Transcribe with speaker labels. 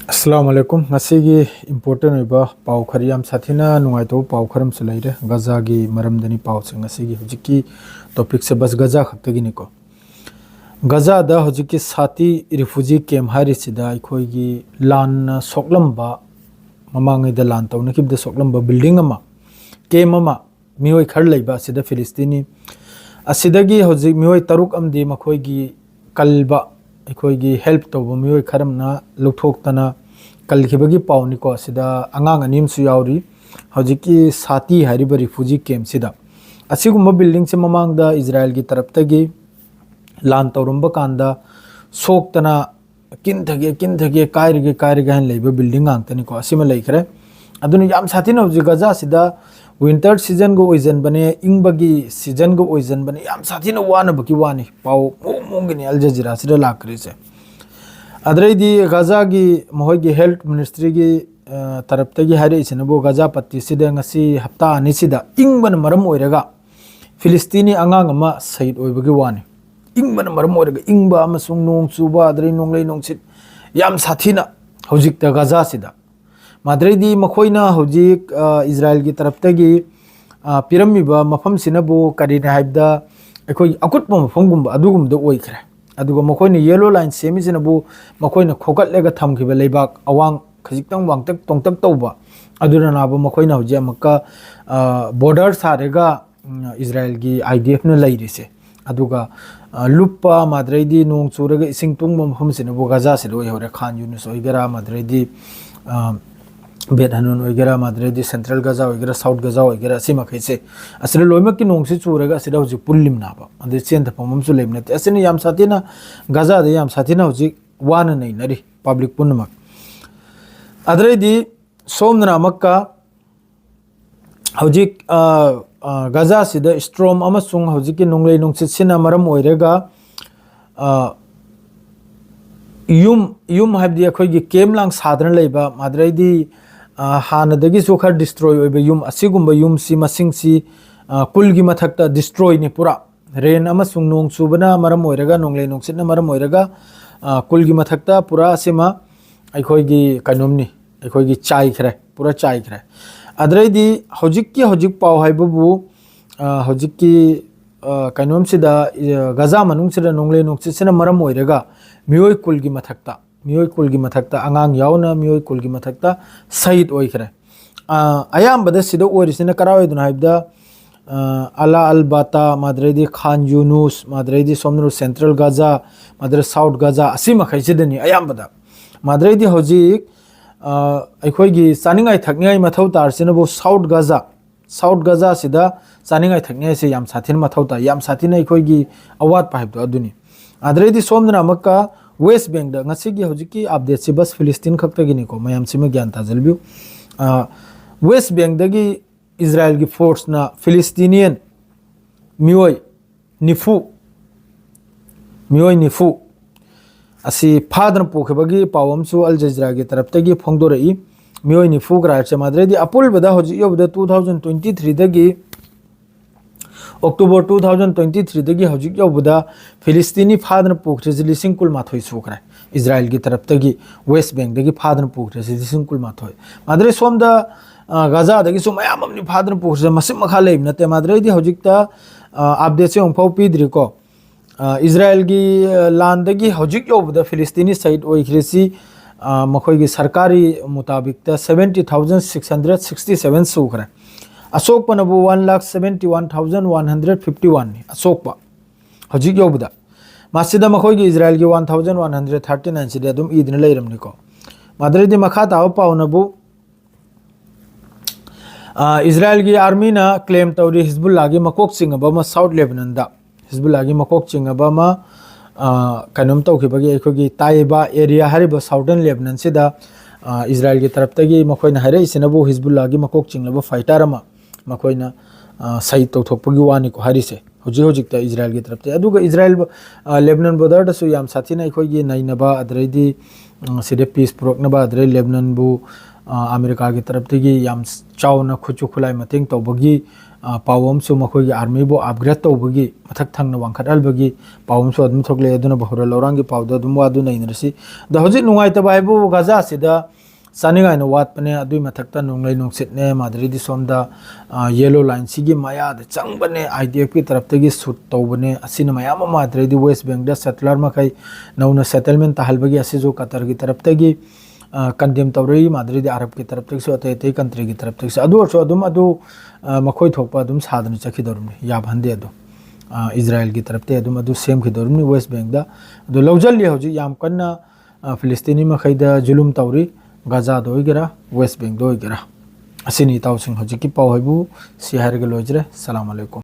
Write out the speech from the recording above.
Speaker 1: अस्सलाम वालेकुम ngasi important oiba Pao Khar yam sathina nungai to Pao Kharam sulaire Gaza gi maram dani Pao sing ngasi gi hujiki topic se bas Gaza khakta gi niko Gaza da hujiki sati refugee camp hari sida ikhoi gi lan soklamba mamang da lan to nakib da soklamba building ama camp ama mioi khar leiba sida Filistini asidagi hujik mioi taruk amdi makhoi gi kalba अखोगी help तब मियोय खरमना लुथोक्तना कलखिबगी पाउनिको सिदा अंगांग अनिमसु यावरी हजिकी साती हरिब refugee camp सिदा असिगुम building से ममांगदा Israel की तरफ तगी लान तौरंब कांदा सोक्तना किन थगे कायरगे हन लेबे बिल्डिंग आंतनिको असिम लेखरे अदुनि याम साथीना हजि गजा सिदा विंटर सीजन को ओइजन बने इंबगी सीजन को ओइजन बने याम साथीना वानबकी वानी पाओ मोंगनी अल जजीरा सिदा लाकरी से अदरैदी गजा की मोहगी हेल्थ मिनिस्ट्री की तरफ तगी हारे इसिनबो गजा पत्ती सिदा ngasi हप्ता अनि सिदा इंबन मरम ओइरगा फिलिस्तीनी अंगांग अमा शहीद ओइबगी वानी इंबन मरम ओइरगा इंबा अमसुंग नोंग चुबा अदरै नोंगलै नोंसित याम साथीना हौजिक गजा सिदा माद्रेदी मखोइना हौजिक इजराइल की तरफ तगी पिरमिबा मफम सिनबो करिने हाइबदा अखोइ अकुटपो मफमगुम अदुगुमदो ओइखरे अदुगा मखोइना येलो लाइन सेमिसिनबो मखोइना खोकटलेगा थमखिबा लेबाक अवांग खजिक्तंग वांगतक तोंगतक तौबा अदुना नाबो मखोइना हौजि अमका बॉर्डर सारेगा इजराइल की आईडीएफ न लैरिसे अदुगा लुप्पा माद्रेदी नोंग चुरगा इसिंग तुंग मफमसिनबो गजा सिलो होरे खान यूनिस ओइगरा माद्रेदी बेट हनुन वगैरह माद्रेदी सेंट्रल गजा वगैरह साउथ गजा वगैरह सिमा खैसे असले लोइमक की नोंग से चुरगा सिदा हुजि पुल्लिम नाबा अदे चेन थपमम सु लेमने असने याम साथीना गजा दे याम साथीना हुजि वान नै नरी पब्लिक पुनमक अदरेदी सोमना मक्का हुजि गजा सिदा स्ट्रोम अमसुंग हुजि की नोंगलै नोंगसित सिना मरम ओइरेगा युम हाबदि अखोइगी केमलांग सादन लेबा माद्रेदी हानदगी सुखर डिस्ट्रॉय ओइबे युम असिगुम्बा युम सी मसिंग सी कुलगी मथक्ता डिस्ट्रॉय नि पुरा रेन अमसुंग नोंग सुबना मरम ओइरगा नोंगलै नोंगसितना मरम ओइरगा कुलगी मथक्ता पुरा असिमा अखोइगी कनोमनी अखोइगी चाइखरे पुरा चाइखरे अदरैदी हौजिक पाव हाइबबु हौजिकी कनोम सिदा गजा मनुंग सिदा नोंगलै नोंगसितना मरम ओइरगा मियोय कुलगी मथक्ता अंगांग यावना मियोय कुलगी मथक्ता शहीद ओइखरे अयामबदा सिदा ओरिसिना करावेदुना हाइबदा अला अल बाता माद्रेदी खान यूनुस माद्रेदी सोमनु सेंट्रल गजा माद्रे साउथ गजा असिमा खैसिदनी अयामबदा माद्रेदी हौजिक अखोइगी सानिंगाय थकनियाय मथौ तारसिनबो साउथ गजा सिदा सानिंगाय थकनियाय से याम साथिन मथौ ता याम साथिना अखोइगी अवाद पाइबदो अदुनी अदरेदी सोमना मक्का वेस्ट बैंक दा ngasi hojiki update si bas Filistin khakta gini ko mayam sima gyan tajalbiu West Bank dagi Israel gi force na Filistinian mioi nifu asi phadran pokhebagi pawam su Al Jazeera gi taraf tagi phongdorei mioi nifu gracha madredi apul bada hoji yobda 2023 dagi October 2023 दगी हजिक यौबदा फिलिस्तीनी फादन पोखरे लिसिंग कुल माथोय Sukhre Israel की तरफ तगी West Bank दगी फादन पोखरे लिसिंग कुल माथोय Madre सोमदा गजा दगी सो मयामनि फादन पोखरे मसिम मखा लेब नते Madre दि हजिकता update से ओंफाव पीद्रिको Israel की लान दगी हजिक यौबदा फिलिस्तीनी side ओइख्रेसी मखोयगी सरकारी मुताबिक 70,667 सुखरे अशोक पनबु 1,71,151 अशोक हजिक यौबदा मासिदा मखोयगी इजराइल की 1,139 सिदे अदुम ईदन लेरमनिको माद्रेदी मखा ताव पाउनबु इजराइल की आर्मी ना क्लेम तौरी हिजबुल्लाह की मकोक चिंगबा मा साउथ लेबनान दा हिजबुल्लाह की मकोक चिंगबा मा कनम तौखिबगी अखोगी Taiba area Hariba southern Lebanon सिदा इजराइल की तरफ तगी मखोयना हरे इसिनबु हिजबुल्लाह की मकोक चिंगलबा फाइटर अमा मखोयना सही तौथोकपगी वानी को हरिसे हजिक इजराइल की तरफ अदुगा इजराइल लेबनान बॉर्डर दसु याम साथीना अखोगी नैनबा अदरैदी सिदे पीस पुरकनबा अदरै लेबनान बु अमेरिका की तरफ तगी याम चावना खुचु खुलाई मतेंग तौबगी पावम सु मखोई आर्मी बो अपग्रेड तौबगी मथक थंगना वांखटलबगी पावम सु अदुम थोकले अदुना बहुरा लौरांगी पावदा अदुम वादु नैनरसी द हजिक नुंगाइता बाइबु गाजा सिदा सानिगाइन वाटपने अदुई मथकता नुंगलै नुंगसिटने मादरिदि सोमदा येलो लाइन सिगी मायाद चंगबने आईडीएफ की तरफतगी शूट तौबने असिना मयाम मादरिदि वेस्ट बैंक दा सेटलर मखै नौना सेटलमेंट ताहलबगी असिजो कतर की तरफतगी कंडेम तौरई मादरिदि अरब की तरफतगी अतै अतै कंट्री की तरफतगी अदुरसो अदुम अदु मखोई थोकपा अदुम सादन चखिदोरमनि याबहंदे अदु इजराइल की तरफते अदुम अदु सेम खिदोरमनि वेस्ट बैंक दा अदु लौजल्ली हौजि याम कन्ना फिलिस्तीनी मखैदा जुलुम तौरी गाजा दोइगरा वेस्ट बैंक दोइगरा असिनी ताउसिंग हौजि की पाउ हैबु सि हारगे लोजरे सलाम अलैकुम।